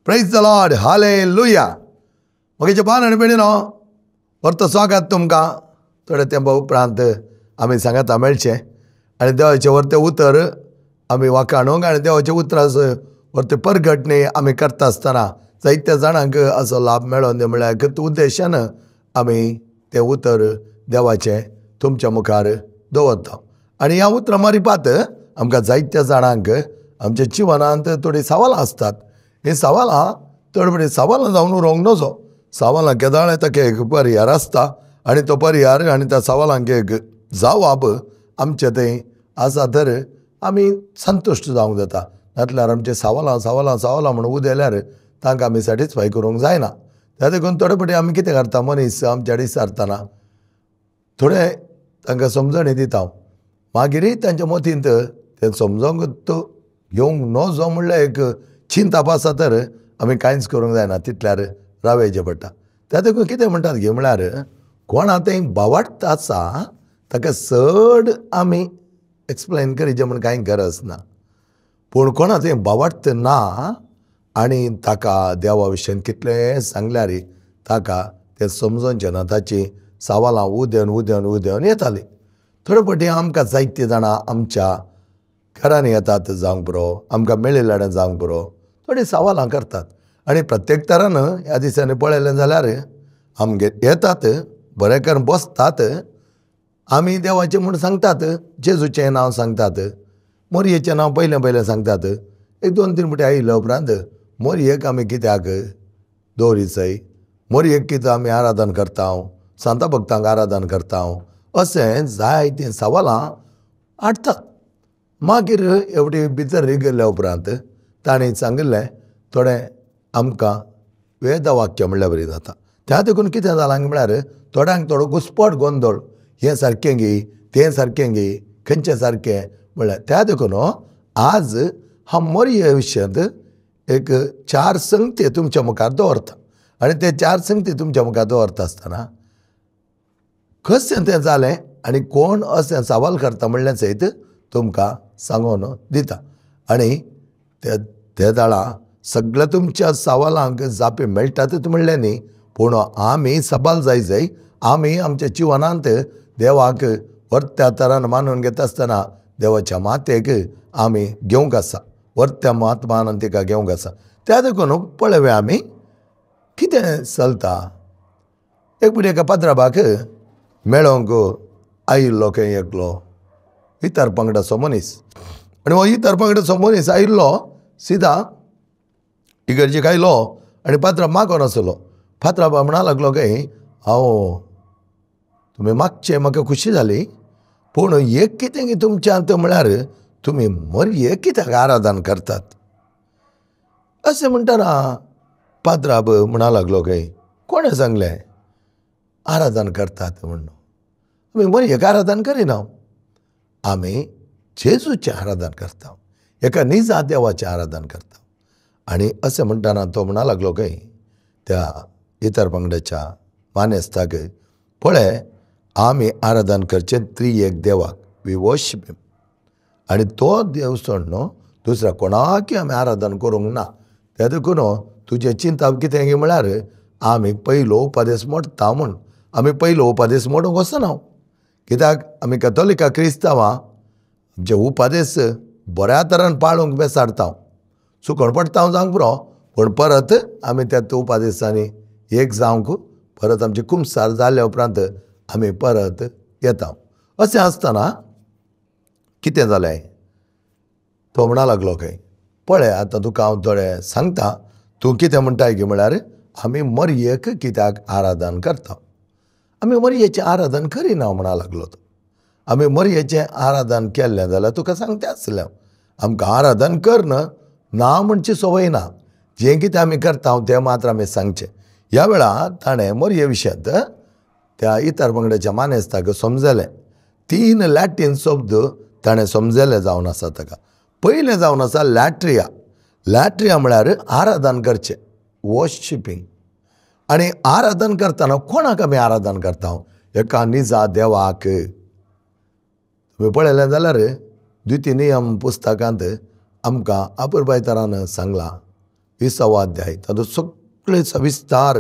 Praise the lord, hallelujah. मगेचे बान आनी भयणीनो, परतो स्वागत तुमकां. थोडे तेंपा उपरांत आमी सांगाता मेळचे आनी देवाचें व्हरतें उतर आमी वाखाणूंक आनी देवाचें उतराचो व्हरतें परगटणी आमी करता आसतना जायत्या जाणांक असो लाभ मेळो म्हळ्यार उद्देशान आमी तें उतर देवाचें तुमच्या मुखार दवरता. आनी ह्या उतरां मारिपात आमकां जायत्या जाणांक आमच्या जिवनांत थोडीं सवालां आसतात. हीं सवालां चड सवालां जावन उरोंक नजो. सवालां केदाळे ताका एक पर्याय आसता आनी तो पर्याय आनी त्या सवालांक एक जबाब आमचे थंय आसा तर आमी संतुश्ट जावंक जाता. नाजाल्यार आमचे सवालां म्हणून उदेल्यार तांकां आमी सॅटिस्फाय करूंक जायना. त्या देखून थोडे फावटी आमी कितें करता, मनीस आमच्या विचारतना थोडे तांकां समजणी दिता. मागीर तांच्या मतींत तें समजोंक घेवंक नजो म्हणल्यार एक चिंता आसा तर आमी कांयच करूंक जायना, तितल्यार रावयचें पडटा. त्या देखून कितें म्हणटात गे म्हळ्यार कोणा थंय बावार्थ आसा ताका चड आमी एक्सप्लेन करीचें म्हण कांय गरज ना. पूण कोणा थंय बावार्थ ना आनी ताका देवा विशयान कितलें सांगल्यार ताका तें समजोवचें ना. ताची सवालां उदेवन येतालीं. थोडे फावटी आमकां जायतीं जाणां आमच्या घरांनी येतात जावंक पुरो, आमकां मेळिल्ल्यान जावंक पुरो थोडीं सवालां करतात. आनी प्रत्येक तरान ह्या दिसांनी पळयलें जाल्यार आमगे येतात, बरें करून बसतात, आमी देवाचें म्हूण सांगतात, जेजूचें नांव सांगतात, मोरयेचें नांव पयलें सांगतात. एक 2-3 फावटी आयिल्ल्या उपरांत मोरयेक आमी कित्याक दवरिचय, मोरयेक कितें आमी आराधन करता, सांता भक्तांक आराधन करता, अशें जायतीं सवालां हाडटात. मागीर एवढी भितर गेल्ल्या उपरांत ताणें सांगिल्लें थोडें आमकां वेदवाक्य म्हणल्यार बरी जाता. त्या देखून कितें जालां म्हळ्यार थोड्यांक थोडो घुस्पट गोंदळ, हें सारकें गे, तें सारकें गे, खंयचें सारकें म्हळ्यार. त्या देखून आज हांव मोरये विशयांत एक 4 संगती तुमच्या मुखार दवरता. आनी ते 4 संगती तुमच्या मुखार दवरता आसतना कशें तें जालें आनी कोण अशें सवाल करता म्हणलें सयत तुमकां सांगून दिता. आनी ते दाळा सगळ्या तुमच्या सवालांक जापे मेळटातच म्हणलें न्ही, पूण आमी सबाल जाय आमी आमच्या जिवनांत देवाक वर्त्या तरान मानून घेता आसतना देवाच्या मातेक आमी घेवंक आसा, वर्त्या महात्मान तिका घेवंक आसा. त्या देखून पळयव्या आमी कितें चलता. एक फावटी एका पात्राबाक मेळोंक आयिल्लो खंय एकलो इतर पंगडाचो मनीस. आनी हो इतर पंगडाचो मनीस आयिल्लो सिदा इगर्जेक आयलो आनी पात्रांब मागोन आसलो. पात्रांबा म्हणा लागलो काय, हांव तुमी मागचें म्हाका खुशी जाली, पूण एक कितें गे तुमच्यांत म्हळ्यार तुमी मोरयेक कित्याक आराधन करतात. अशें म्हणटाना पात्रांब म्हणा लागलो काय, कोणें सांगलें आराधन करतात म्हणून. आमी मोरयेक आराधन करिना, आमी जेजूचें आराधन करता, एका निजा देवाचें आराधन करता. आनी अशें म्हणटाना तो म्हणा लागलो काय त्या इतर पंगडाच्या मानेस्ताक, पळय आमी आराधन करचें त्रिएक देवाक, वी वर्शीप हिम. आनी तो देव सोड न्हू दुसऱ्या कोणाकय आमी आराधन करूंक ना. त्या देखून तुजें चिंता कितें गे म्हळ्यार आमी पयलो उपादेश मोडटा म्हूण. आमी पयलो उपादेश मोडूंक वचना, कित्याक आमी कॅथोलिका क्रिस्तांवां जे उपादेश बऱ्या तरान पाळूंक बेसाडटा. चुकोन पडटा जावंक पुरो, पूण परत आमी त्या उपादेशांनी एक जावंक परत आमची कुमसार जाल्ल्या उपरांत आमी परत येता. अशें आसतना कितें जालें, तो म्हणा लागलो खंय, पळय आतां तुका हांव थोडें सांगता, तूं कितें म्हणटाय गे म्हळ्यार आमी मोरयेक कित्याक आराधन करता. आमी मोरयेचें आराधन करिना म्हणा लागलो तो. आमी मोरयेचें आराधन केल्लें जाल्यार तुका सांगतें आसलें, आमकां आराधन करन ना म्हणची संवय ना. जें कितें आमी करता तें मात्र आमी सांगचें. ह्या वेळार ताणें मोरये विशयांत त्या इतर पंगडाच्या मानेस्ताक समजलें. 3 लॅटीन शब्द ताणें समजले जावन आसा ताका. पयलें जावन आसा लॅट्रिया. लॅट्रिया म्हळ्यार आराधन करचें, वर्शिपींग. आनी आराधन करतना कोणाक आमी आराधन करता, एका निजा देवाक. तुमी पळयलें जाल्यार द्वितीय नियम पुस्तकांत आमकां अपुर्बाय तरान सांगलां 20वा अध्याय तातूंत सगळे सविस्तार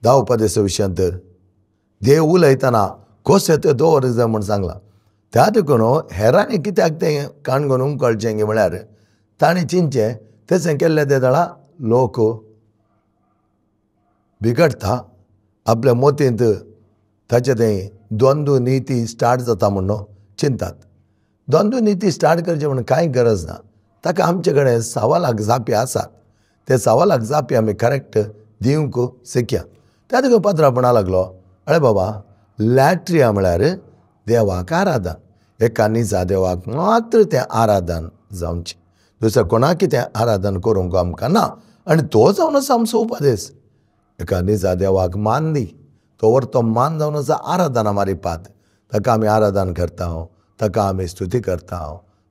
10 उपदेशा विशयांत देव उलयतना कशें तें दवर जाय म्हूण सांगलां. त्या देखून हेरांनी कित्याक तें काणकोण कळचें गे म्हळ्यार ताणें चिंतचें तशें केल्लें ते दळा लोक बिगडटा आपल्या मोतींत ताचें तें द्वंद्व नीती स्टार्ट जाता म्हूण चिंतात. द्वंद्व नीती स्टार्ट करचें म्हणून कांय गरज ना. ताका आमचे कडेन सवालाक जापे आसात. ते सवालाक जापे आमी करेक्ट दिवंक शिकया. त्या देखून पात्रांव म्हणा लागलो अरे बाबा लॅट्रिया म्हळ्यार देवाक आराधन. एका निजा देवाक मात्र तें आराधन जावचें. दुसऱ्या कोणाकय तें आराधन करूंक आमकां ना. आनी तो जावन आसा आमचो उपदेश. एका निजा देवाक मान दी. तो तो मान जावन आसा आराधना मारिपात. ताका आमी आराधन करता, ताका आमी स्तुती करता,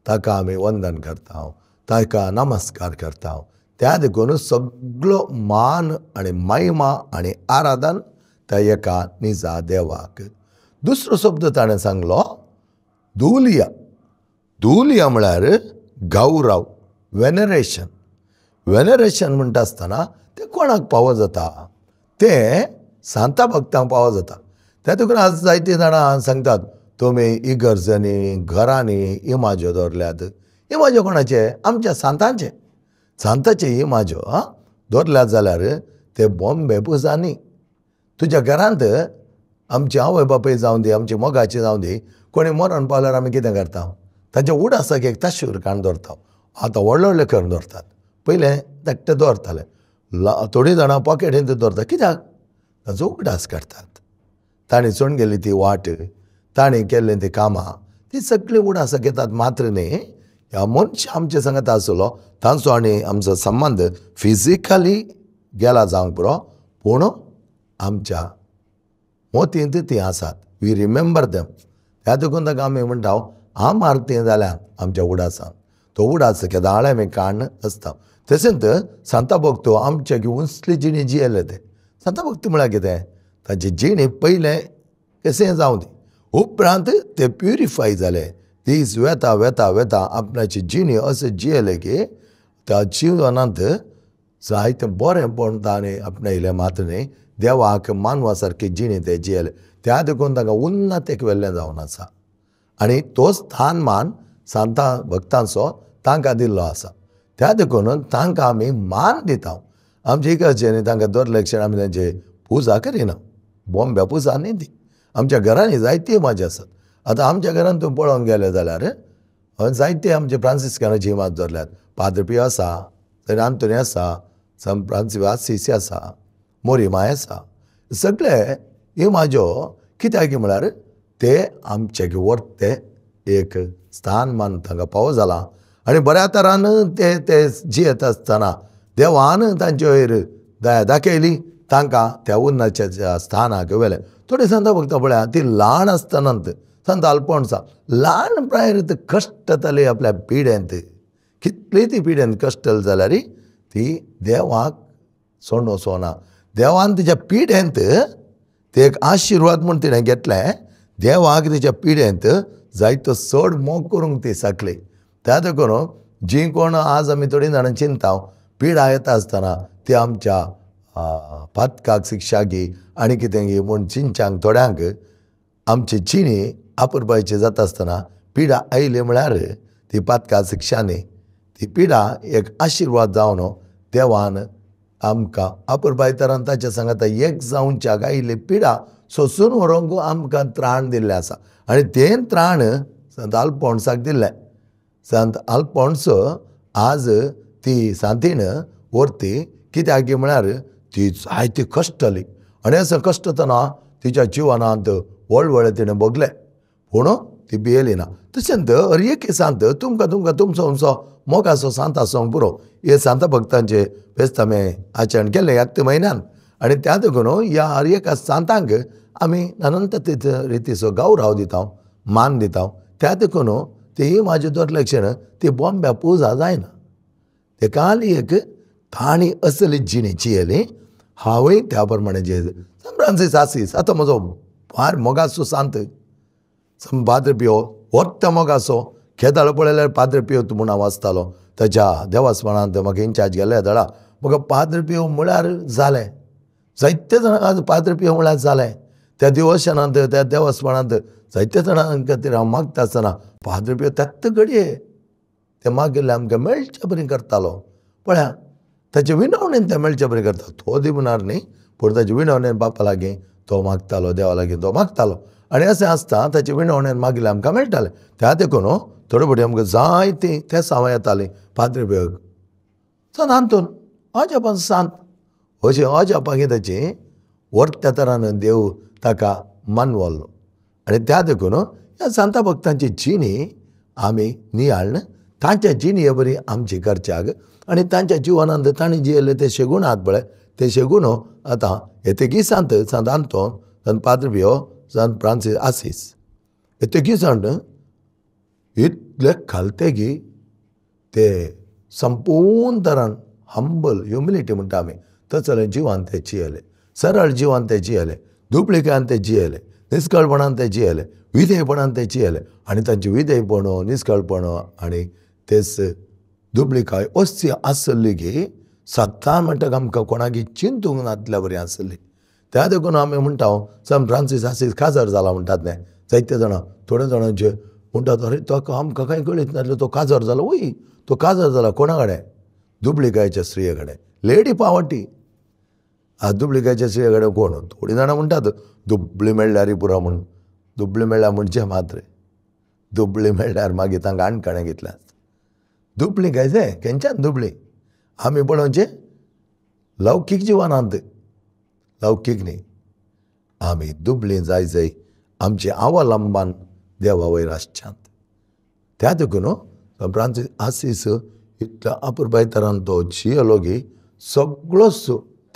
ताका आमी वंदन करता, ताका नमस्कार करता. त्या देखून सगळो मान आनी महिमा आनी आराधन त्या एका निजा देवाक. दुसरो शब्द ताणें सांगलो दुलिया. दुलिया म्हळ्यार गौरव, वेनरेशन. वेनरेशन म्हणटा आसतना तें कोणाक फावो जाता? तें सांता भक्तांक फावो जाता. त्या देखून आज जायतीं जाणां सांगतात तुमी इगर्जांनी घरांनी इमाज्यो दवरल्यात. इमाज्यो कोणाचे? आमच्या सांतांचे. सांताचे इमाज्यो दवरल्यात जाल्यार ते बॉम्बे पुजांनी. तुज्या घरांत आमची आवय बापूय जावं दी, आमची मोगाची जावं दी, कोणी मरण पावल्यार आमी कितें करता? तांचे उडासाक एक ताशूर काण दवरता. आतां व्हडले व्हडले करून दवरतात. पयलें धाकटे दवरताले. थोडीं जाणां पॉकेटींत दवरता. कित्याक? ताचो उगडास काडटात. ताणें चोण गेली ती वाट, ताणें केल्लीं तीं कामां, ती सगळीं उडासाक येतात. मात्र न्ही ह्या मनशां आमचे सांगत आसलो तांचो आनी आमचो संबंद फिजिकली गेला जावंक पुरो, पूण आमच्या मोतींत तीं आसात. We remember them. ह्या देखून ताका आमी म्हणटा हांव मारतीं जाल्यार आमच्या उडासान तो उडास केदाळे आमी काण आसता. तशेंच सांता भक्तो आमचे उसली जिणी जियेले ते. सांता भक्ती म्हळ्यार कितें? तांची जिणी पयलें कशें जावं दी, उपरांत ते प्युरिफाय जाले. दीस वेता वेता वेता आपणाची जिणी अशें जियेले की त्या जिवनांत जायतें बरेंपण ताणें आपणायलें. मात्र न्ही देवाक मानवा सारकी जिणी ते जियेले. त्या देखून तांकां उन्नतेक वेल्लें जावन आसा. आनी तो स्थान मान सांता भक्तांचो तांकां दिल्लो आसा. त्या देखून तांकां आमी मान दिता. आमचे इकडचे तांकां दुर्लक्षण आमी तांचे पुजा करिना. बॉम्बे पुजा न्ही ती. आमच्या घरांनी जायती इमाजी आसात. आतां आमच्या घरांत तूं पळोवंक गेलें जाल्यार जायते आमचे फ्रांसिस्कानाची इमाज दवरल्यात. पाद्र पियो आसा, सेंट आंतोनी आसा, सान फ्रांसीस असिसी आसा, मोरिमाय आसा. सगळे इमाज्यो कित्याक म्हळ्यार ते आमचे व्हरते एक स्थान मान तांकां फावो जाला. आनी बऱ्या तरान ते जियेत आसतना देवान तांचे वयर दया दाखयली. तांकां त्या उन्नाच्या स्थानाक व्हेलें. थोडे सांता भक्तां पळया ती ल्हान आसतनांत सांत आल्फोन्सा ल्हान प्रायेंत कश्टताली आपल्या पिड्यांत. कितली ती पिड्यांत कश्टल जाल्यार ती देवाक सोडून वचोना. देवान तिच्या पिड्यांत ते एक आशिर्वाद म्हूण तिणें घेतलें. देवाक तिच्या पिड्यांत जायतो चड मोग करूंक ती साकली. त्या देखून जी कोण आज आमी थोडीं जाणां चिंता पिडा येता आसतना ती आमच्या पातकाक शिक्षा गी आनी कितें गी म्हूण चिंचांक थोड्यांक आमची जिणी आपुरबायची जाता आसतना पिडा आयली म्हळ्यार ती पातका शिक्षा न्ही. ती पिडा एक आशिर्वाद जावन देवान आमकां आपुरबाय तरान ताच्या सांगाता एक जावच्याक आयिल्ली पिडा सोंसून व्हरोंक आमकां त्राण दिल्लें आसा. आनी तें त्राण संत आल्फोन्साक दिल्लें. संत आल्फोन्स आज ती सांतीण व्हरती. कित्याक म्हळ्यार ती जायती कश्टली आनी असो कश्टतना तिच्या जिवनांत व्हडले तिणें भोगले पूण ती भियेली ना. तशेंच हर एक सांत तुमकां तुमचो खंयचो मोगाचो सांत आसूंक पुरो. हे सांता भक्तांचे फेस्त आमी आचरण केल्लें ह्याच म्हयन्यान. आनी त्या देखून ह्या हर एका सांतांक आमी अनंत रितीचो गौरव दिता, मान दिता. त्या देखून ती म्हाजें दुर्लक्षण ती बॉम्बे पुजा जायना. तेका एक ताणी असली जिणी जियेली. हांवूय त्या प्रमाणे जियेलें. सान फ्रांसीस असिसी आतां म्हजो फार मोगाचो सांत. पाद्र पियो व्हडलो मोगाचो. केदाळ पळयल्यार पाद्र पियो म्हूण हांव आसतालो. ताच्या देवास्पणांत म्हाका इन्चार्ज गेल्ल्या दळा म्हाका पाद्र पिवो म्हळ्यार जालें. जायते जाणांक आज पाद्र पिवो म्हळ्यार जालें. त्या दिवोशनांत त्या देवस्थानांत जायते जाणां खातीर हांव मागता आसतना पाद्र पिवो तेत्त घडये ते मागिल्ले आमकां मेळचे बरें करतालो. पळया ताचे विनवणेन तें मेळचे बरें करता. तो दिवनार न्ही, पूण ताचे विनवणेन बापा लागीं तो मागतालो, देवा लागीं तो मागतालो. आनी अशें आसता ताचे विनवणेन मागिल्लें आमकां मेळटालें. त्या देखून थोडे फावटी आमकां जायतीं ते सांव येतालीं पाद्र पिवोक. सांतून अज आपान सांत अशी अज आपाकी ताची व्हरत्या तरान देव ताका मानवल्लो. आनी त्या देखून ह्या सांता भक्तांची जिणी आमी नियाळन तांच्या जिणी बरी आमची करच्याक आनी तांच्या जिवनांत तांणी जियेले ते शेगूण आहात पळय ते शेगूण आतां येतेकी सांत सांत आंतोन, सांत पाद्र पियो, सांत फ्रांसीस आसीस येतेकी सांत इतले खालतेकी ते संपूर्ण तरान हंबल ह्युमिलिटी म्हणटा आमी तसले जिवान ते जियेले. सरळ जिवान ते जियेले, दुबळिकान ते जियेले, निश्कळपणान ते जियेले, विधेयपणान ते जियेले. आनी तांचे विधेयपण, निश्कळपण आनी तेच दुबळिकाय अशी आसली की सत्तान म्हणटा आमकां कोणाकी चिंतूंक नासल्या बरी आसली. त्या देखून आमी म्हणटा सांत फ्रांसीस आसीस काजार जाला म्हणटात न्हय. जायते जाणां थोडे जाणांचे म्हणटात अरे तो आमकां कांय कळीत नासलें तो काजार जाला. वय तो काजार जाला कोणा कडेन? दुबळिकायच्या स्त्रिये कडेन. Lady poverty. आज दुबळिकायच्या स्त्रिये कडेन कोण? थोडीं जाणां म्हणटात दुबळी मेळ्ळ्यार पुरो म्हूण. दुबळी मेळ्ळ्या म्हणचे मात्र दुबळी मेळ्ळ्यार मागीर तांकां आणकणे घेतले आसता. दुबळी काय खंयच्यान दुबळी? आमी पळोवचें लौकीक जिवनांत, लौकीक न्ही. आमी दुबळी जाय जाय आमची अवलंबन देवा वयर आसच्यांत. त्या देखून फ्रांसीस आसीस इतल्या अपुरबाय तरान तो जियेलो की सगळोच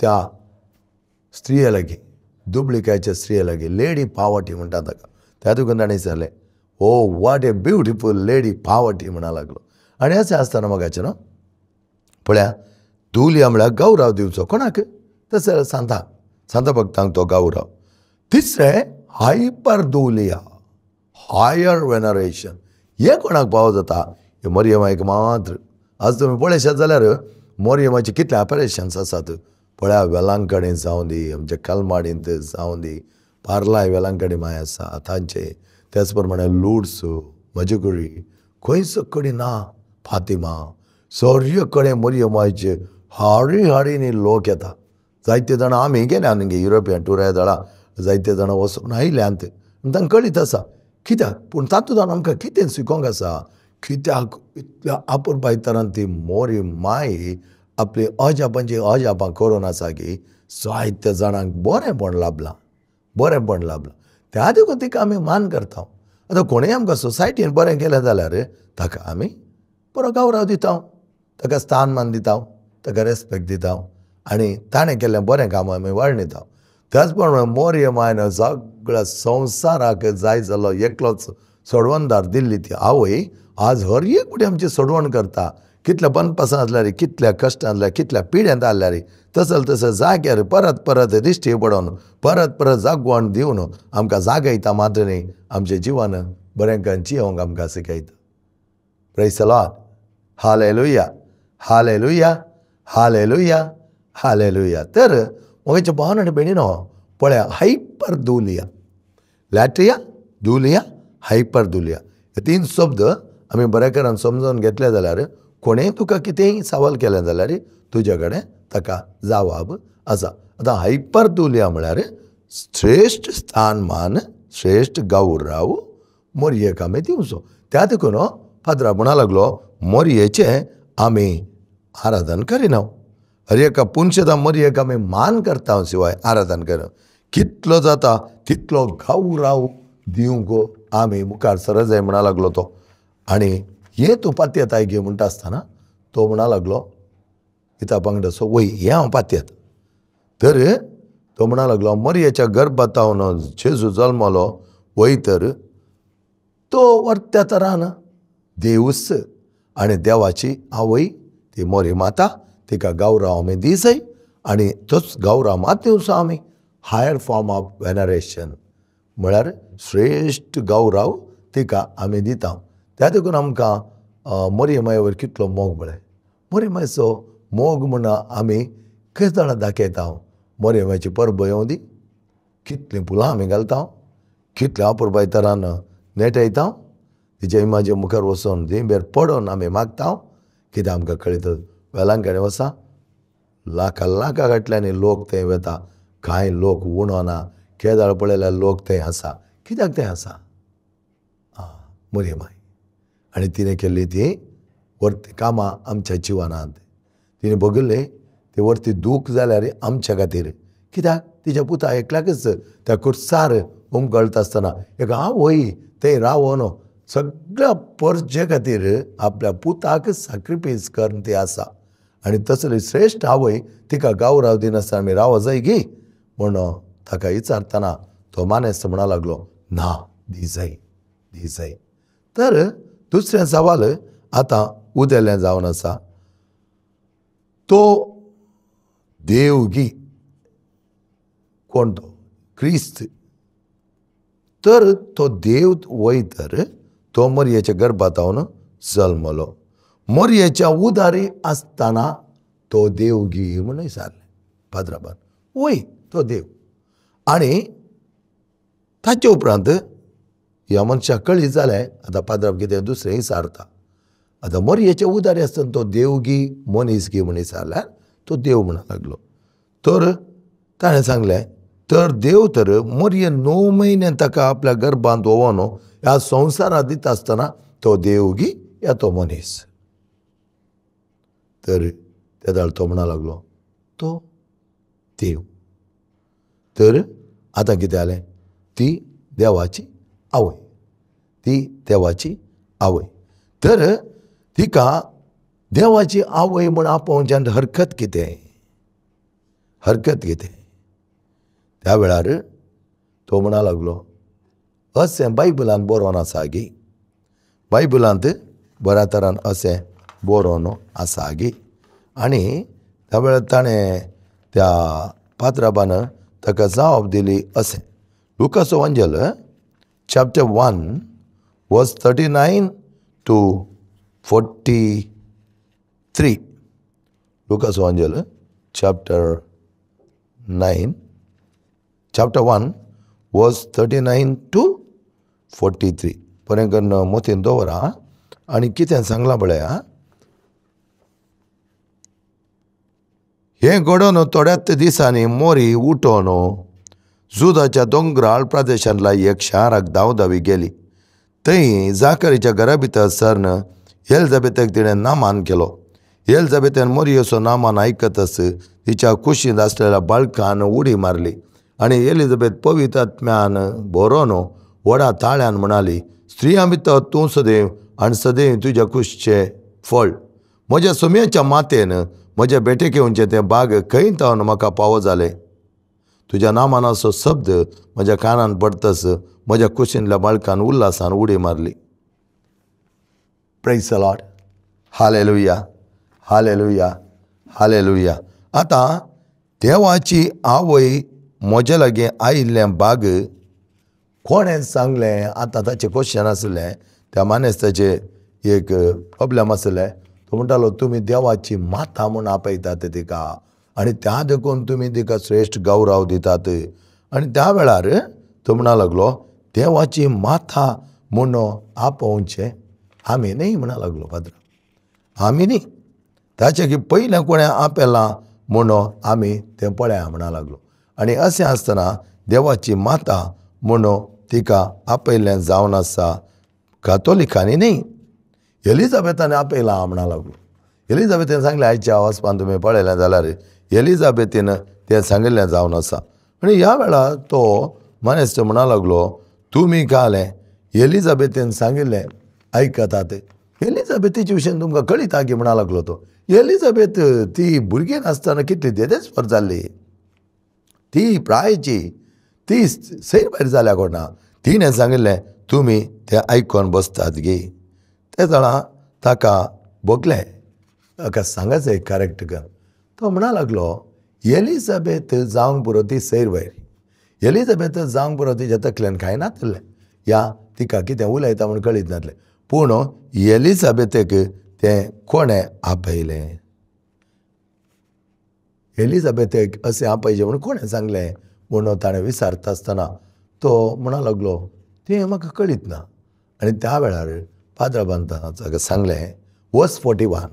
त्या स्त्रिये लागीं, दुबळिकायच्या स्त्रिये लागीं लेडी पावर्टी म्हणटा ताका. त्या देखून ताणें सांगलें oh what a beautiful lady poverty म्हणा लागलो. आनी अशें आसतना मोगाचें न्हू. पळया दुलिया म्हळ्यार गौरव दिवचो कोणाक? तसो सांताक, सांता भक्तांक तो गौरव. तिसरें हायपर दुलिया, हायर वेनरेशन. हें कोणाक पावो जाता? हे मरियमायक मात्र. आज तुमी पळयशात जाल्यार मरियमाचे कितले ऑपरेशन्स आसात. पळया वेलांकडी जावं दी, आमच्या कलमाडींत जावं दी, पार्लाय वेलांकडी माय आसा तांचे, त्याच प्रमाणे लुड्स, मजगुरी, खंयच कडी ना. फातिमा सगळे कडेन मरियमाचे हाडी हाडीनी लोक येता. जायते जाणां आमी गेल्या न्ही युरोपियन टुरा जाला जायते जाणां वचून आयल्यांत तांकां कळीत आसा कित्याक. पूण तातूंत आमकां कितें शिकोंक आसा? कित्याक इतल्या आपुरबाय तरान ती मोरी माय आपली अजापांची अजापां करून आसा की जायत्या जाणांक बरेंपण लाभलां, बरेंपण लाभलां. त्या देखून तिका आमी मान करता. आतां कोणूय आमकां सोसायटीन बरें केलें जाल्यार ताका आमी बरो गौरव दिता, ताका स्थान मान दिता, ताका रेस्पेक्ट दिता आनी ताणें केल्लें बरें काम आमी वर्णिता. त्याच प्रमाणे मोरयमायन सगळ्या संवसाराक जाय जालो एकलोच सोडवणदार दिल्ली ती आवय आज हर एक फुटी आमची सोडवण करता. कितल्या बनपासां आसल्यार, कितल्या कश्टां आसल्यार, कितल्या पिड्यांत आसल्यार तसो जाग्यार परत परत दिश्टी पडोवन परत परत जागवण दिवन आमकां जागयता मात्र न्ही आमचें जिवन बरें करून जियोंक आमकां शिकयता. Praise the lord. Hallelujah, hallelujah, hallelujah, hallelujah. तर मोगाच्या भावन आनी भयणीनो पळया हायपर दुलिया, लॅट्रिया, दुलिया, हायपर दुलिया हे तीन शब्द आमी बरे तरेन समजून घेतले जाल्यार कोणेंय तुका कितेंय सवाल केलें जाल्यार तुजे कडेन ताका जावाब आसा. आतां हायपर दुलिया म्हळ्यार श्रेश्ठ स्थानमान, श्रेश्ठ गौरव मोरयेक आमी दिवचो. त्या देखून फादरा म्हणा लागलो मोरयेचें आमी आराधन करिना. हर एका पुनशेदा मोरयेक आमी मान करता शिवाय आराधन करिना. कितलो जाता तितलो गौरव दिवंक आमी मुखार सर जाय म्हणा लागलो तो. आनी हे तूं पातयेताय घे म्हणटा आसतना तो म्हणा लागलो कित्या पंगड सो वय हें हांव पातयेत. तर तो म्हणा लागलो मोरयेच्या गर्भातावन जेजू जल्मलो वय तर तो वर्त्या तरान देवूस आनी देवाची आवय ती मोरी माता तिका गौरव आमी दी जाय आनी तोच गौरव मात दिवचो आमी. हायर फॉर्म ऑफ वेनरेशन म्हळ्यार श्रेश्ठ गौरव तिका आमी दिता. त्या देखून आमकां मोरयमाये वयर कितलो मोग म्हळ्यार मोरयमायचो मोग म्हण आमी खंय जाणां दाखयता मोरयेची परब येवं दी कितलीं फुलां आमी घालता कितले अपुरबाय तरान नेटयता तिच्या इमाजे मुखार वचून देंबेर पडोन आमी मागता कितें आमकां कळयता वेलांकडेन वसा लाखां गांठल्यांनी लोक थंय वता कांय लोक उणोना केदाळ पळयल्यार लोक थंय आसा कित्याक थंय आसा मोरये माय आनी तिणें केल्ली ती वर्ती कामां आमच्या जिवनांत तिणें भोगिल्लें ते वर्ती दूख जाल्यार आमच्या खातीर कित्याक तिच्या पुता एकल्याकच त्या कुर्सार उमगळत आसतना एक आवय थंय रावोन सगळ्या परजे खातीर आपल्या पुताक सॅक्रिफायस करून ती आसा आनी तसली श्रेश्ठ आवय तिका गांवराव दिनासतना आमी राव जाय गी म्हूण ताका विचारतना तो मानेस्त म्हणा लागलो ना दी जाय तर दुसरें सवाल आतां उदेलें जावन आसा तो देवगी कोण तो क्रिस्त तर तो देव वयतर तो मोरयेच्या गर्भांत जावन जल्मलो मोरयेच्या उदारी आसतना तो देवगी म्हूण विचारलें पाद्राबान वय तो देव आनी ताचे उपरांत ह्या मनशाक कळ्ळी जालें आतां पाद्राब कितें दुसरें विचारता आतां मोरयेच्या उदारी आसतना तो देवगी मनीसगी म्हूण विचारल्यार तो देव म्हणूंक लागलो तर ताणें सांगलें तर देव तर मोरये 9 म्हयने ताका आपल्या गर्भांत व्होवन ह्या संवसारांत दिता आसतना तो देवगी या तो मनीस तर तेदाळ तो म्हणा लागलो तो देव तर आतां कितें जालें ती देवाची आवय तर तिका देवाची आवय म्हूण आपोवच्यान हरकत कितें त्या वेळार तो म्हणा लागलो अशें बायबलांत बरोवन आसा गी बायबलांत बऱ्या तरान अशें बरोवन आसा गी आनी त्या वेळार ताणें त्या पात्राबान ताका जाप दिली अशें लुकाचो अंजल चॅप्टर 1 वर्स 39 to 43 लुकाचो अंजल चॅप्टर 1 वर्स 39 to 43 बरें करून मोतीन दवरा आनी कितें सांगलां पळया हें घडोवन थोड्याच दिसांनी मोरी उठोवन जुदाच्या दोंगराळ प्रदेशांतल्या एक शाराक धांवधावी गेली थंय जाकरीच्या घरा भितर सरन एलिझाबेथाक तिणें नामान केलो एलिझाबेथान मोरयेचो नामान आयकतच तिच्या कुशींत आसलेल्या बाळकान उडी मारली आनी एलिझाबेथ पवित्र आत्म्यान भरोवन व्हडा ताळ्यान म्हणाली स्त्रियां भितर तूं सदैव आनी सदैव तुज्या कुशीचें फळ म्हज्या सुमयेच्या मातेन म्हज्या बेटेक येवचें तें बाग खंय तावन म्हाका फावो जालें तुज्या नामानाचो शब्द म्हज्या कानान पडतच म्हज्या कुशींतल्या बाळकान उल्हासान उडी मारली praise the lord hallelujah hallelujah hallelujah आतां देवाची आवय म्हजे लागीं आयिल्लें बाग कोणें सांगलें आतां ताचें क्वेश्चन आसलें त्या मानेस्ताचें एक प्रॉब्लेम आसलें तो म्हणटालो तुमी देवाची माता म्हूण आपयतात तिका आनी त्या देखून तुमी तिका श्रेश्ठ गौरव दितात आनी त्या वेळार तो म्हणा लागलो देवाची माता म्हूण आपोवचें आमी न्ही म्हणा लागलो पाद्र आमी न्ही ताचे की पयलें कोणें आपेलां म्हूण आमी तें पळया म्हणा लागलो आनी अशें आसतना देवाची माता म्हूण तिका आपयल्लें जावन आसा कातोलिकांनी न्ही एलिझाबेथान आपयलां म्हणा लागलो एलिझाबेथीन सांगलें आयच्या वचपान तुमी पळयलें जाल्यार एलिझाबेथीन तें सांगिल्लें जावन आसा आनी ह्या वेळार तो मनीस म्हणा लागलो तुमी कालें एलिझाबेथीन सांगिल्लें आयकतात एलिझाबेथीचे विशयी तुमकां कळिता की म्हणा लागलो तो एलिझाबेथ ती भुरगीं नासतना कितली देदेस्पर जाल्ली ती प्रायची ती सैर भायर जाल्या कोणा तिणें सांगिल्लें तुमी तें आयकोन बसतात गे ते जाणां ताका बगलें ताका सांगाच एक करेक्ट कर तो म्हणा लागलो एलिझाबेथ जावंक पुरो ती सैर भायर एलिझाबेथ जावंक पुरो तिच्या तकल्यान कांय नासलें या तिका कितें उलयता म्हूण कळीत नासलें पूण एलिझाबेथेक तें कोणें आपयलें एलिझाबेथेक अशें आपयचें म्हणून कोणें सांगलें म्हणून ताणें विचारता आसतना तो म्हणा लागलो तें म्हाका कळीत ना. आनी त्या वेळार पाद्राबान ताका सांगलें वर्स 41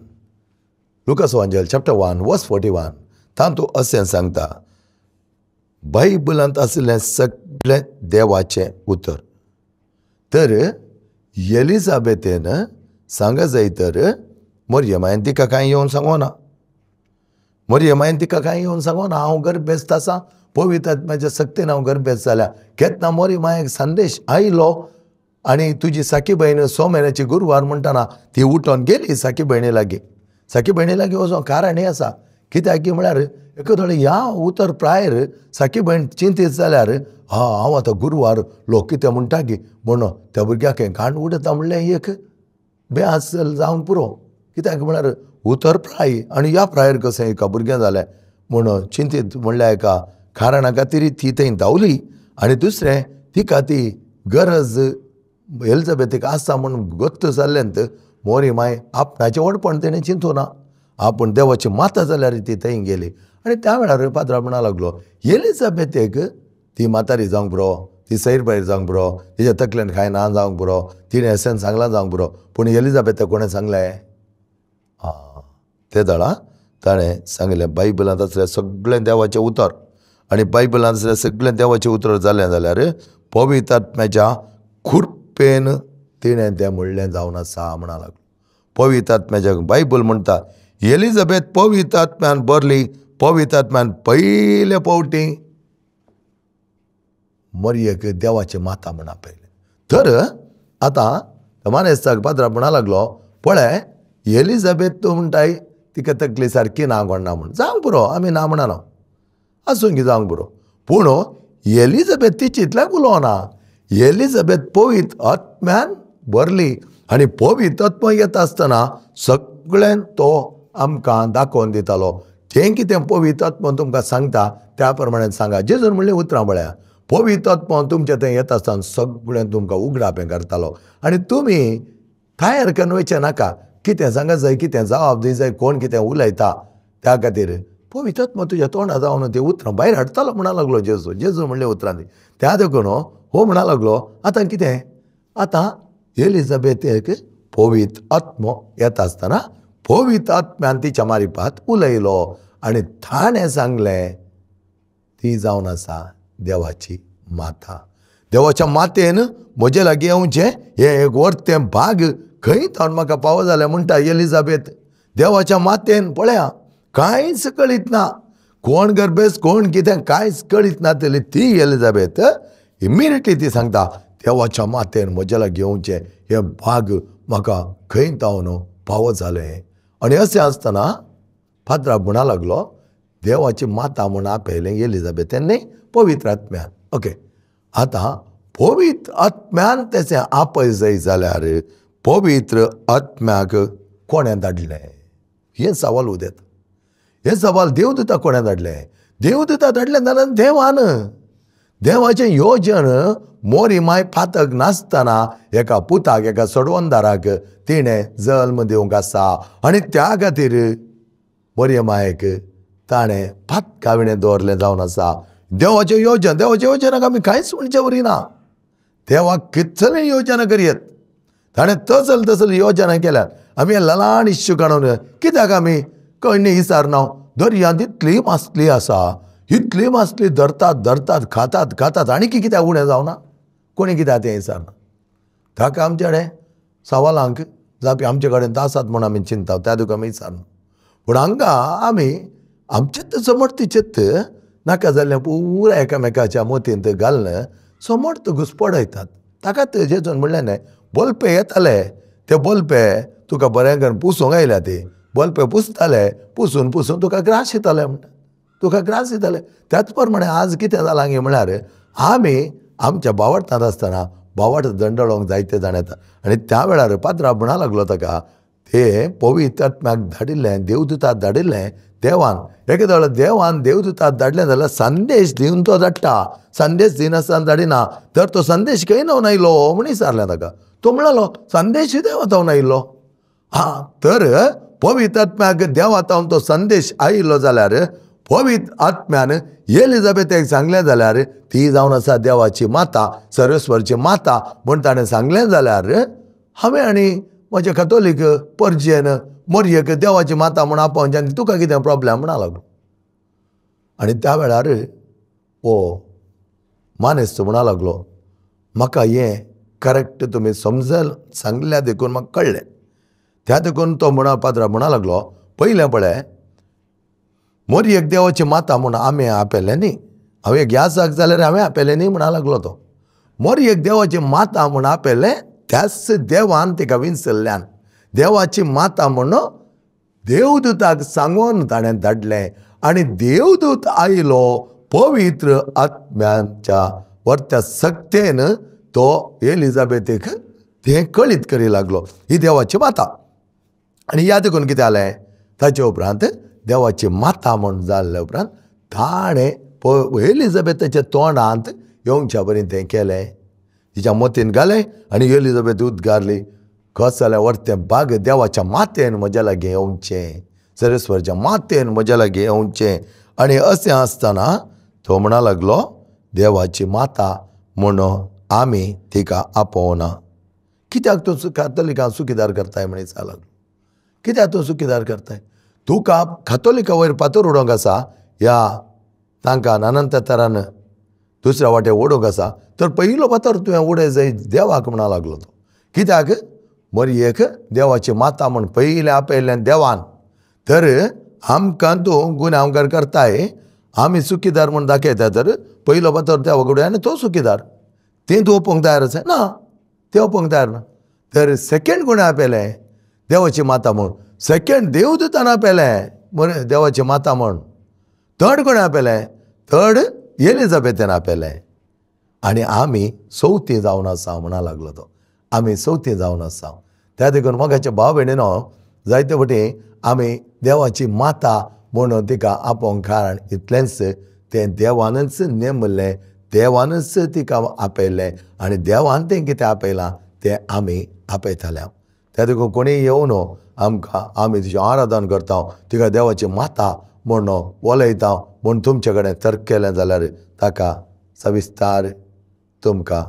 लुकास एवांजेल चॅप्टर 1 वर्स 41 तातूंत अशें सांगता बायबलांत आशिल्लें सगळें देवाचें उतर. तर एलिझाबेथेन सांगा जाय तर मरियमायन तिका कांय येवन सांगोना. मरियमायन तिका कांय येवन सांगोना हांव गर्भेस्त आसां पवित्र आत्म्याच्या सक्तीन हांव गर्भेस्त जाल्या. केन्ना मरियमायक संदेश आयलो आनी तुजी साकी भयण 6 म्हयन्याची गुरवार म्हणटाना ती उठोन गेली साकी भयणी लागीं. साकी भयणी लागीं वचोन कारण हें आसा कित्याक की म्हळ्यार एका ह्या उतर प्रायर साकी भयण चिंतीत जाल्यार हांव आतां गुरवार लोक कितें म्हणटा की म्हणून त्या भुरग्याक हें काण उडता म्हणलें एक बेस जावंक पुरो. कित्याक म्हळ्यार उतर प्राय आनी ह्या प्रायर कशें एका भुरगें जालें म्हणून चिंतीत म्हणल्या एका कारणा खातीर ती थंय धांवली. आनी दुसरें तिका ती गरज एलिझाबेथीक आसा म्हणून गोत्त जाल्ल्यान मोरियमाय आपणाचें व्हडपण तेणें चिंतूना आपूण देवाची माता जाल्यार ती थंय गेली. आनी त्या वेळार पाद्रा म्हणा लागलो एलिझाबेथेक ती मातारी जावंक पुरो ती सैर भायर जावंक पुरो तिच्या तकलेन कांय ना जावंक पुरो तिणें एसेन सांगलां जावंक पुरो पूण एलिझाबेथेक कोणें सांगलें ते दळा ताणें सांगलें बायबलांत आसलें सगळें देवाचें उतर. आनी बायबलांत आसलें सगळें देवाचें उतर जालें जाल्यार पवित्र आत्म्याच्या खुरपेन तिणें तें म्हणलें जावन आसा म्हणा लागलो. पवित्र आत्म्याच्या बायबल म्हणटा एलिझाबेथ पवित्र आत्म्यान भरली. पवित्र आत्म्यान पयले फावटी मरियेक देवाची माता म्हणा पयलें. तर आतां मानेस्ताक पाद्रा म्हणा लागलो पळय एलिझाबेथ तूं म्हणटाय तिका तकली सारकी ना कोण ना म्हण जावंक पुरो आमी ना म्हणना आसूंक जावंक पुरो पूण एलिझाबेथ ती चिंतल्याक उलोवना. एलिझाबेथ पवित्र आत्म्यान भरली आनी पवित्र आत्मा येता आसतना सगळें तो आमकां दाखोवन दितालो. जें कितें पवित्र आत्मा तुमकां सांगता त्या प्रमाणे सांगा. जेजून म्हणलें उतरां म्हळ्यार पवित्र आत्मा तुमच्या थंय येता आसतना सगळें तुमकां उगडापें करतालो आनी तुमी कांय हरकत वयचें नाका. कितें सांगा जाय कितें जबाब दी जाय कोण कितें उलयता त्या खातीर पवित्र आत्मा तुज्या तोंडा जावन तें उतरां भायर हाडटालो म्हणा लागलो जेजू. जेजू म्हणलें उतरां दी त्या देखून हो म्हणा लागलो आतां कितें आतां एलिझाबेथेक पवित्र आत्मो येता आसतना पवित्र आत्म्यान तिच्या मारिफात उलयलो आनी ताणें सांगलें ती जावन आसा देवाची माता. देवाच्या मातेन म्हजे लागीं येवचें हें एक वर्तें भाग खंय थावन म्हाका पाव जालें म्हणटा एलिझाबेथ. देवाच्या मातेन पळया कांयच कळीत ना कोण गर्भेस्त कोण कितें कांयच कळीत ना तरी ती एलिझाबेथ इमिडिएटली ती सांगता देवाच्या मातेन म्हजे लागीं येवचें हें भाग म्हाका खंय थावन पाव जालें. आनी अशें आसतना पाद्रा म्हणा लागलो देवाची माता म्हूण आपयलें एलिझाबेथेन न्ही पवित्र आत्म्यान. ओके आतां पवित्र आत्म्यान तेचें आपय जाय जाल्यार पवित्र आत्म्याक कोणें धाडलें हें सवाल उदेता. हें सवाल देवदूता कोणें धाडलें. देवदूता धाडलें जाल्यार देवान. देवाचें योजन मोरियमाय पातक नासतना एका पुताक एका सडवंदाराक तिणें जल्म दिवंक आसा आनी त्या खातीर मोरियमायक ताणें पातकाविणें दवरलें जावन आसा. देवाचें योजनाक आमी कांयच म्हणचे वरिना. देवाक कितलें योजना करयत ताणें तसली योजना केल्यात. आमी ल्हान इश्यू काडून कित्याक आमी कण्णी विचारना दर्यांत इतली मासली आसा इतली मासली धरतात खातात आनी कित्याक उणें जावना कोणी कित्याक तें विचारना. ताका आमचे कडेन सवालांक जावपी आमचे कडेन आसात म्हूण आमी चिंता त्या दुख आमी विचारना. पूण हांगा आमी आमचेच समर्थ चित्त नाका जाल्लें पुराय एकामेकाच्या मतींत घालन समर्थ घुस्पडयतात. ताकाच जेजून म्हणलें न्हय बल्पे येताले ते बल्पे तुका बरें करून पुसूंक आयल्या ती बल्पे पुसताले पुसून तुका ग्रास येताले म्हणटा तुका ग्रास येताले. त्याच प्रमाणे आज कितें जालां गे म्हळ्यार आमी आमच्या बावडटांत आसतना बावट दंडळोंक जायते जाण येता आनी त्या वेळार पाद्रा म्हणा लागलो ताका ते पवित्र आत्म्याक धाडिल्लें देवदूताक धाडिल्लें देवान. एकदा वेळार देवान देवदूताक धाडलें जाल्यार संदेश दिवन तो धाडटा. संदेश दिनासतना धाडिना तर तो संदेश खंय नवन आयलो म्हूण विचारलें ताका. तो म्हणलो संदेश देवातावन आयिल्लो. तर पवित्र आत्म्याक देवातावन तो संदेश आयिल्लो जाल्यार पवित्र आत्म्यान एलिझाबेथेक सांगलें जाल्यार ती जावन आसा देवाची माता, सर्वेस्वरची माता म्हूण ताणें सांगलें जाल्यार हांवें आनी म्हजे कॅथोलीक पर्जेन मोरयेक देवाची माता म्हूण आपोवचें आनी तुका कितें प्रॉब्लेम म्हणा लागलो. आनी त्या वेळार मानेस्त म्हणा लागलो, म्हाका हें करेक्ट तुमी समजल सांगल्या देखून म्हाका कळ्ळें. त्या देखून तो पाद्रा म्हणा लागलो, पयलें पळय मोरयेक देवाची माता म्हूण आमी आपयलें न्ही, हांवें गॅसाक जाल्यार हांवें आपयलें न्ही म्हणा लागलो तो. मोरयेक देवाची माता म्हूण आपयलें, त्याच देवान तिका विंचल्ल्यान देवाची माता म्हूण देवदूताक सांगून ताणें धाडलें. आनी देवदूत आयलो पवित्र आत्म्याच्या वर्त्या सक्तेन तो एलिझाबेथेक तें कळीत करी लागलो ही देवाची माता. आनी ह्या देखून कितें जालें, ताचे उपरांत देवाची माता म्हूण जाल्ले उपरांत ताणें एलिझाबेथाच्या तोंडांत येवच्या बरें तें केलें, तिच्या मोतीन घालें आनी एलिझाबेथ उद्गारली, कस जाल्यार वर्तें बाग देवाच्या मातेन म्हज्या लागीं येवचें, सर्वेस्वराच्या मातेन म्हज्या लागीं येवचें. आनी अशें आसतना तो म्हणा लागलो, देवाची माता म्हूण आमी तिका आपोवना. कित्याक तूं कॅथोलिकांक चुकीदार करताय म्हण दिसता लागलो. कित्याक तूं चुकीदार करताय? तुका कॅथोलिका वयर पातोर उडोवंक आसा, ह्या तांकां अनंत तरान दुसऱ्या वाटेन ओडोवंक आसा, तर पयलो पातोर तुवें उडय जाय देवाक म्हणा लागलो तो. कित्याक मोरयेक देवाची माता म्हूण पयलें आपयलें देवान, तर आमकां तूं गुन्यांवकार करताय, आमी चुकीदार म्हूण दाखयता, तर पयलो पातोर देवाक उडय आनी तो चुकीदार. तें तूं ओपोवंक तयार आसा ना, तें ओपोवंक तयार ना. तर सेकेंड कोणें आपयलें देवाची माता म्हूण, सेकेंड देवदूतान आपयलें देवाची माता म्हूण. थर्ड कोणें आपयलें, थर्ड एलिझाबेथेन आपयलें. आनी आमी चवथी जावन आसा म्हणा लागलो तो. आमी चवथी जावन आसा. त्या देखून मोगाच्या भाव भयणीनो, जायते फावटी आमी देवाची माता म्हणून तिका आपोवंक कारण इतलेंच, तें देवानच नेमलें, देवानच तिका आपयलें आनी देवान तें कितें आपयलां तें आमी आपयताल्या. त्या देखून कोणी येवं न्हू आमकां, आमी तिचें आराधन करता, तिका देवाची माता म्हूण उलयता म्हूण तुमचे कडेन तर्क केलें जाल्यार ताका सविस्तार तुमकां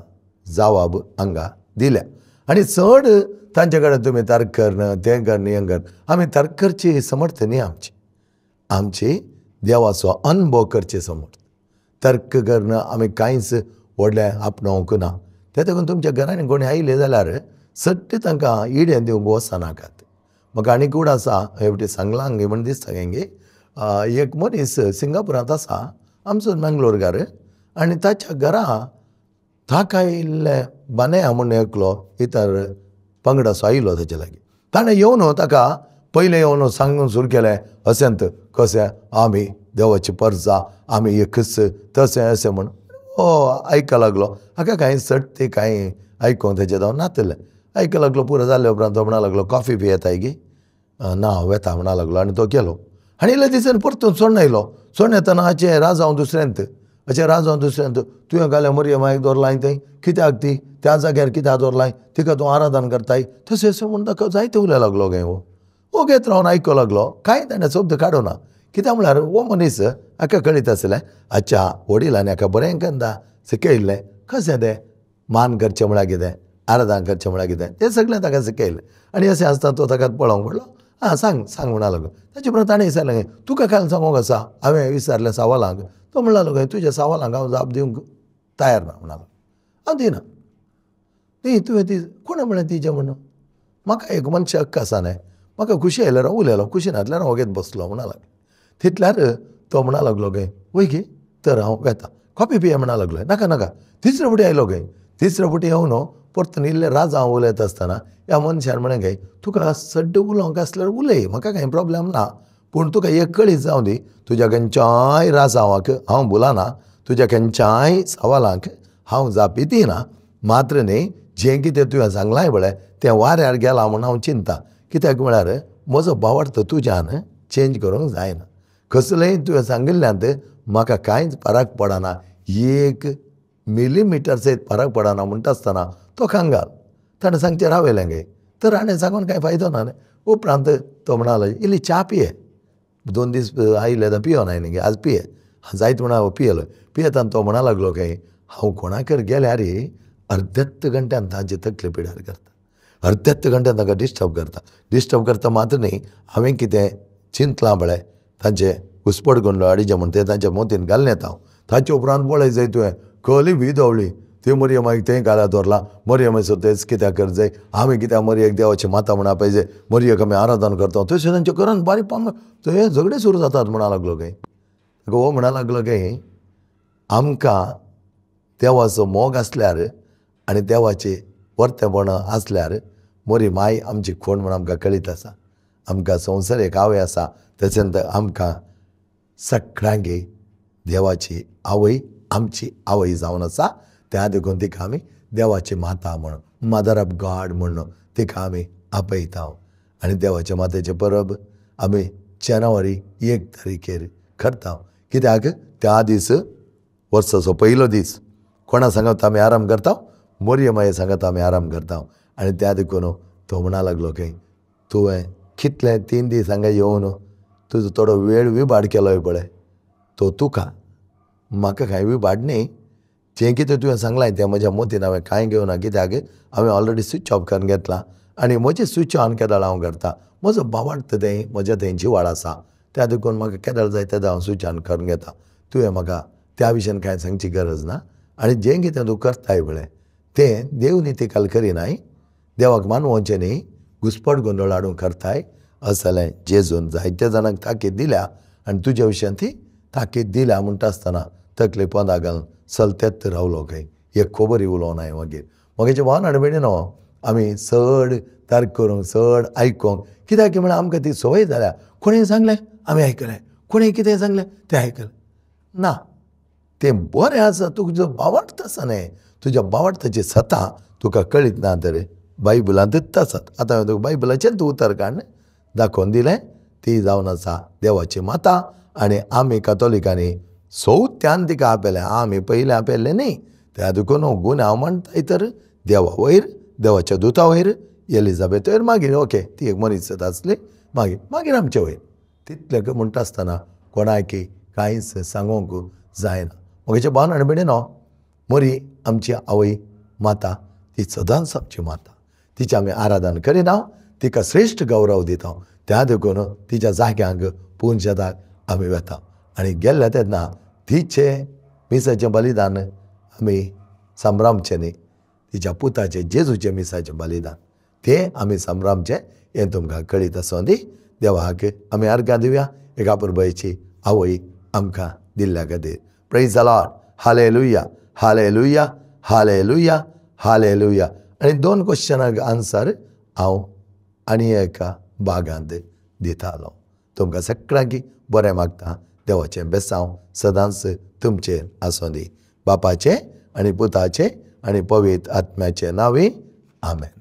जवाब हांगा दिल्या. आनी चड तांचे कडेन तुमी तर्क करना, तें करना, हें करना. आमी तर्क करची समर्थ न्ही आमची देवाचो अनुभव करचे समर्थ. तर्क करना आमी कांयच व्हडलें आपणावंक ना. त्या देखून तुमच्या घरांनी कोणी आयले जाल्यार सट्ट तांकां इडें दिवंक वचनाकात. म्हाका आनी कूड आसा हेवटी सांगलां गे म्हण दिसता गे, एक मनीस सिंगापुरांत आसा, आमचो मंगलोरकार, आनी ताच्या घरा ताका इल्ले बानया म्हूण एकलो इतर पंगडाचो आयलो ताचे लागीं. ताणें येवन ताका पयलें येवन सांगून सुरू केलें, अशेंत कशें आमी देवाची परजा, आमी एकच तशें अशें म्हूण आयका लागलो. हाका कांय सट ते कांय आयकूंक तेजें जावन नातलें. आयका लागलो, पुरो जाल्ले उपरांत तो म्हणा लागलो, कॉफी बी येताय गे? ना हांव येता म्हणा लागलो. आनी तो गेलो. आनी इल्ले दिसांनी परतून सोडून आयलो. सोडून येतना हाचें राजांव दुसऱ्यांत, तुवें घाल्या मोरयेमायक दवरलाय थंय, कित्याक ती त्या जाग्यार कित्याक दवरलाय, तिका तूं आराधन करताय तशें अशें म्हूण ताका जायते उलय लागलो गे. हो घेत रावन आयको लागलो. कांय ताणें शब्द काडूना. कित्याक म्हळ्यार हो मनीस हाका कळीत आसलें, अच्छा वडिलांनी हाका बरें केन्ना शिकयल्लें, कशें तें मान करचें म्हळ्यार कितें, आराधन करचें म्हळ्यार कितें, तें सगळें ताका शिकयलें. आनी अशें आसता तो ताका पळोवंक पडलो. सांग म्हणा लागलो. ताचे उपरांत ताणें विचारलें, तुका काल सांगूंक आसा? हांवें विचारलें सवालांक. तो म्हणलो लागलो, तुज्या सवालांक हांव जाप दिवंक तयार ना म्हणालो. हांव दिना. न्ही तुवें ती कोणें म्हळें तिजें म्हणून? म्हाका एक मनशा हक्क आसा न्हय, म्हाका खुशी आयल्यार हांव उलयलो, खुशी नासल्यार हांव घेत बसलो म्हणा लागलो. तितल्यार तो म्हणा लागलो गे, वय गे तर हांव घेता, कॉफी पिये म्हणा लागलो. नाका. तिसरे फावटी आयलो गे. तिसरे फावटी येवन परतून इल्लें राजा हांव उलयता आसतना ह्या मनशान म्हळें गे, तुका सड्ड उलोवंक आसल्यार उलय, म्हाका कांय प्रॉब्लेम ना, पूण तुका एक कळीत जावं दी, तुज्या खंयच्याय राजावाक हांव बुलाना, तुज्या खंयच्याय सवालांक हांव जापी दिना. मात्र न्ही जें कितें तुवें सांगलां पळय तें वाऱ्यार गेलां म्हूण हांव चिंता. कित्याक म्हळ्यार म्हजो भावार्थ तुज्यान चेंज करूंक जायना. कसलेंय तुवें सांगिल्ल्यांत म्हाका कांयच फरक पडना, 1 मिलीमिटर सयत फरक पडना म्हणटा आसतना तो कांगाल ताणें सांगचें रावयलें गे. तर आनी सांगून कांय फायदो ना न्ही. उपरांत तो म्हणालो, इल्ली च्या पिये. 2 दीस आयिल्ले आतां पियो नाय न्ही आज पिये जायत म्हणा पियेलो पियेताना तो म्हणा लागलो काय हांव कोणाकर गेल्यार अर्धेच घंट्यान तांचे तकले पिड्यार करता अर्धेच घंट्यान ताका डिस्टर्ब करता मात्र न्ही हांवें कितें चिंतलां बळें तांचे घुसपट गोंडलो अडीजे म्हण ते तांच्या मोतीन घालून येता हांव ताचे उपरांत पळय जाय तुवें खली भी दवळी ती मरये मागीर तें घाला दवरला मरये मागीर तेच कित्याक कर जाय आमी कित्याक मरयेक देवाची माता म्हणा पाहिजे मरयेक आमी आराधन करता तशें तांचे करन बारीक पांग हे झगडे सुरू जातात म्हणा लागलो काय हो म्हणा लागलो काय आमकां देवाचो मोग आसल्यार आनी देवाची वर्तेपण आसल्यार मोरी माय आमची कोण म्हण आमकां कळीत आसा आमकां संवसार एक आवय आसा तशेंच आमकां सगळ्यांक देवाची आवय आमची आवय जावन आसा त्या देखून तिका आमी देवाची माता म्हणून मदर ऑफ गॉड म्हणून तिका आमी आपयता आनी देवाच्या मातेचें परब आमी जानेवारी 1 तारीखेर करता कित्याक त्या दीस वर्साचो पयलो दीस कोणा सांगत आमी आराम करता मोरये माये सांगत आमी आराम करता आनी त्या देखून तो म्हणा लागलो काय तुवें कितले 3 दीस हांगा येवन तुजो थोडो वेळ विभाड केलोय पळय तो तुका म्हाका कांय विभाड न्ही जें कितें तुवें सांगलां तें म्हज्या मोतीन हांवें कांय घेवना कित्याक हांवें ऑलरेडी स्विच ऑफ करून घेतला आनी म्हजें स्विच ऑन केदाळ हांव करता म्हजो भावार्थ तें म्हज्या थंयची वाड आसा त्या देखून म्हाका केदाळ जाय तेदाळ हांव स्विच ऑन करून घेता तुवें म्हाका त्या विशयान कांय सांगची गरज ना आनी जें कितें तूं करताय पळय तें देव नितिकाल करिनाय देवाक मानवचें न्ही घुसपट गोंदळ हाडून करताय असलें जेजून जायत्या जाणांक ताकीद दिल्या आनी तुज्या विशयान ती ताकीद दिल्या म्हणटा आसतना तकले पोंदा घालून चलतेत रावलो खंय एक खबरी उलोवनाय मागीर मगेचे भावन हाडबेणी न्हू आमी चड तारक करूंक चड आयकूंक कित्याक की म्हळ्यार आमकां ती संवय जाल्या कोणें सांगलें आमी आयकलें कोणें कितें सांगलें तें आयकलें ना तें बरें आसा तुजो भावार्थ आसा न्ही तुज्या भावार्थाची सत्ता तुका कळीत ना तर बायबलांतूच आसात आतां हांवें तुका बायबलाचेंच उतर काडून दाखोवन दिलें ती जावन आसा देवाची माता आनी आमी कॅथॉलिकांनी सौत्यान तिका आपयलें आमी पयलीं आपयल्लें न्ही त्या देखून गुण हांव म्हणटाय तर देवा वयर देवाच्या दुता वयर एलिझाबेथ वयर मागीर ओके ती एक मनीस आसली मागीर आमचे वयर तितलें म्हणटा आसतना कोणाकी कांयच सांगूंक जायना म्हजे भावन हाडबेणी न्हू मोरी आमची आवय माता ती सदांच आमची माता तिचें आमी आराधन करिना तिका श्रेश्ठ गौरव दिता त्या देखून तिच्या जाग्यांक पुंजदाक आमी वेता आनी गेल्ल्या तेन्ना तिचें मिसाचें बलिदान आमी संभ्रामचें न्ही तिच्या पुताचें जेजूचें मिसाचें बलिदान तें आमी संभ्रामचें हें तुमकां कळीत आसूं दी देवाक आमी अर्घ्यां दिवया एका पुरबायची आवय आमकां दिल्ल्या खातीर praise the lord hallelujah hallelujah hallelujah hallelujah आनी 2 क्वेश्चनाक आन्सर हांव आनी एका भागांत दितालो तुमकां सगळ्यांक बरें मागता देवाचें बेसांव सदांच तुमचेर आसूं दी बापाचें आनी पुताचें आनी पवित्र आत्म्याचें नांवी आमेन.